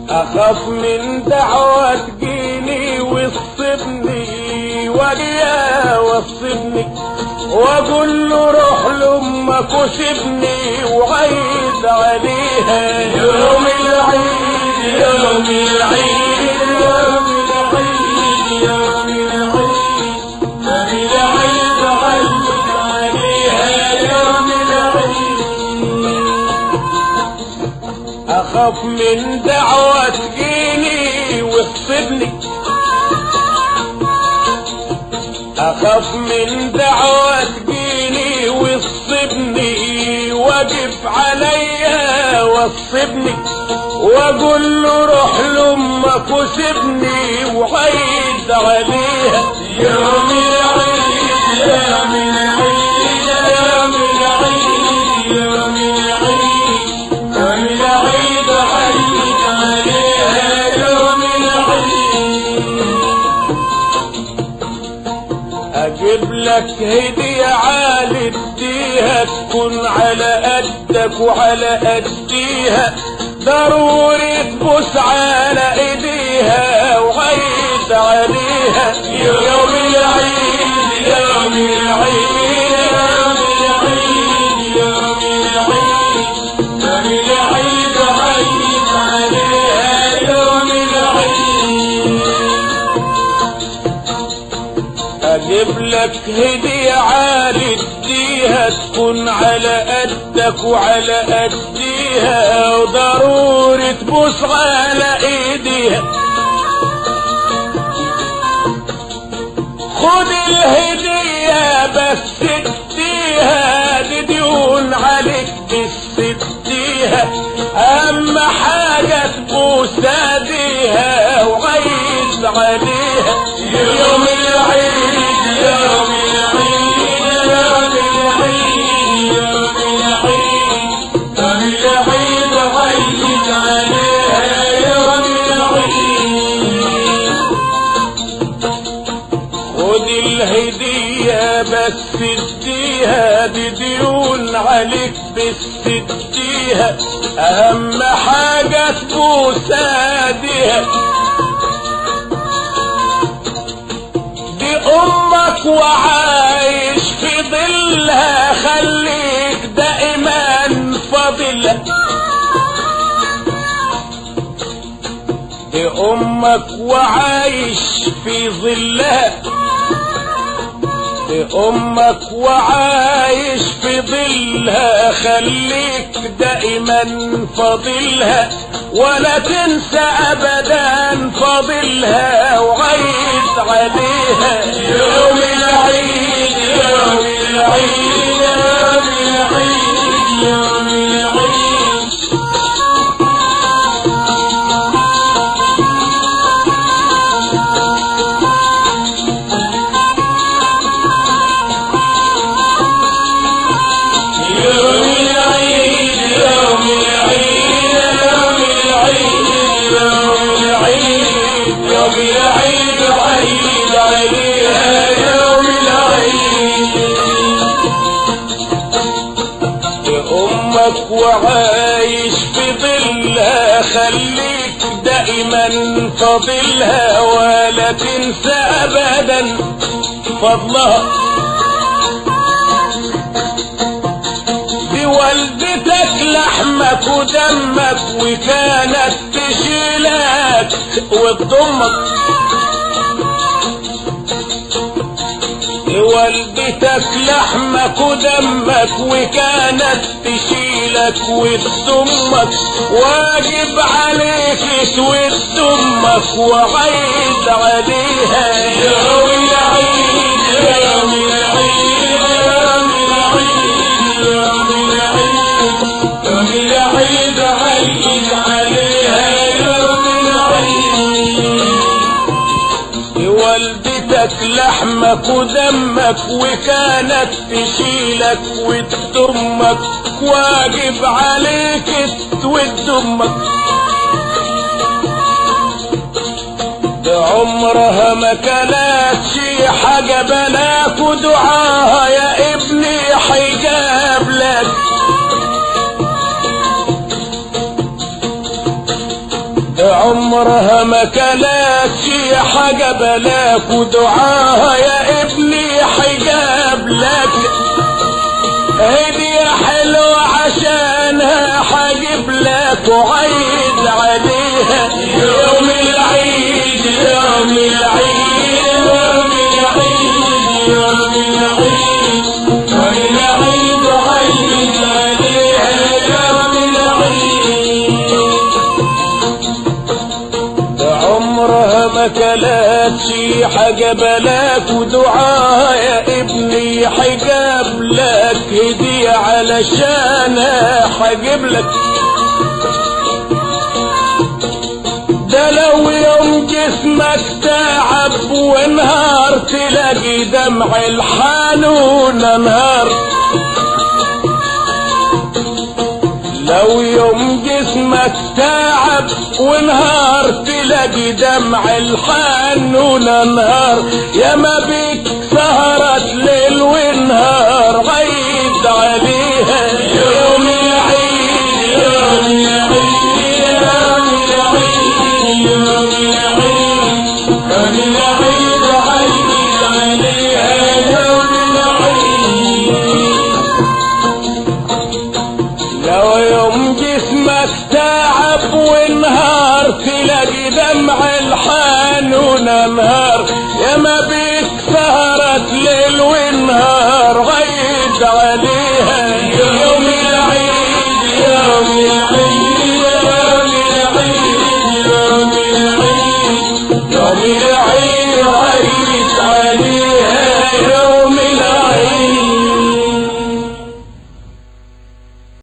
اخاف من دعوة تجيني وتصبني وجيا وتصبني واقول له روح لامك وسيبني وعيد عليها يوم العيد يوم العيد يوم العيد يوم العيد العيد عيد عليها يوم العيد. اخاف من دعوة تجيني وتصبني اخاف من دعوة تجيني وتصبني واجب عليا وتصبني واقول له روح لامك وسيبني وعيد عليها يوم العيد يوم العيد يوم العيد يوم العيد يوم العيد عيد عليها يوم العيد. اجيب لك هدية عالي اديها تكون على قدك وعلى قديها ضروري تبوس على ايديها وعيد عليها يوم العيد يوم العيد يوم العيد يوم العيد يوم العيد عيد عليها يوم العيد. اجيب لك هدية عالي اديها تكون على قدك وعلى قديها وضروري تبوس على ايديها خد الهدية بس اديها دي ديون عليك بس اديها اهم حاجة تبوس ايديها وعيد عليها يوم العيد يوم العيد يوم العيد يوم العيد يوم العيد عيد عليها يوم العيد. خد الهدية بس اديها دي ديون عليك بس اديها اهم حاجة تبوس ايديها دي امك وعايش في ظلها خليك دائما فاضلها دي امك وعايش في ظلها دي امك وعايش في ظلها خليك دائما فاضلها ولا تنسى ابدا فاضلها وعيد عليها يوم العيد يوم العيد يوم العيد يوم العيد. وعايش في ظلها خليك دائما فاضلها ولا تنسى ابدا فضلها دي والدتك لحمك ودمك وكانت تشيلك وتضمك والدتك لحمك ودمك وكانت تشيلك وتضمك واجب عليك تود امك وعيد عليها يوم العيد يوم العيد يوم العيد يوم العيد يوم العيد عيد عليها يوم العيد. والدتك لحمك ودمك وكانت تشيلك وتضمك واجب عليك تود امك. عمرها ما كانت شي حاجة بلاك ودعاها يا ابني حيجاب لك. عمرها ما كانت شي حاجة بلاك ودعاها يا ابني حيجاب لك. هدية حلوة عشانها حجيب لك وعيد عليها يوم العيد يوم العيد يوم العيد يوم العيد يوم العيد وعيد عليها يوم العيد. عمرها ما كلت شي حاجة بلاك ودعاها يا ابني حجاب لك. هدية علشانها حجيب لك. ده لو يوم جسمك تعب ونهار تلاقي دمع الحنون انهار. لو يوم جسمك تعب ونهار تلاقي دمع الحنون انهار. يا ما بيك سهرت ليل ونهار عيد عليها يوم العيد يوم العيد يوم العيد يوم العيد يوم العيد عيد عليها يوم العيد. لو يوم جسمك تعب ونهار تلاقي دمع الحنون انهار.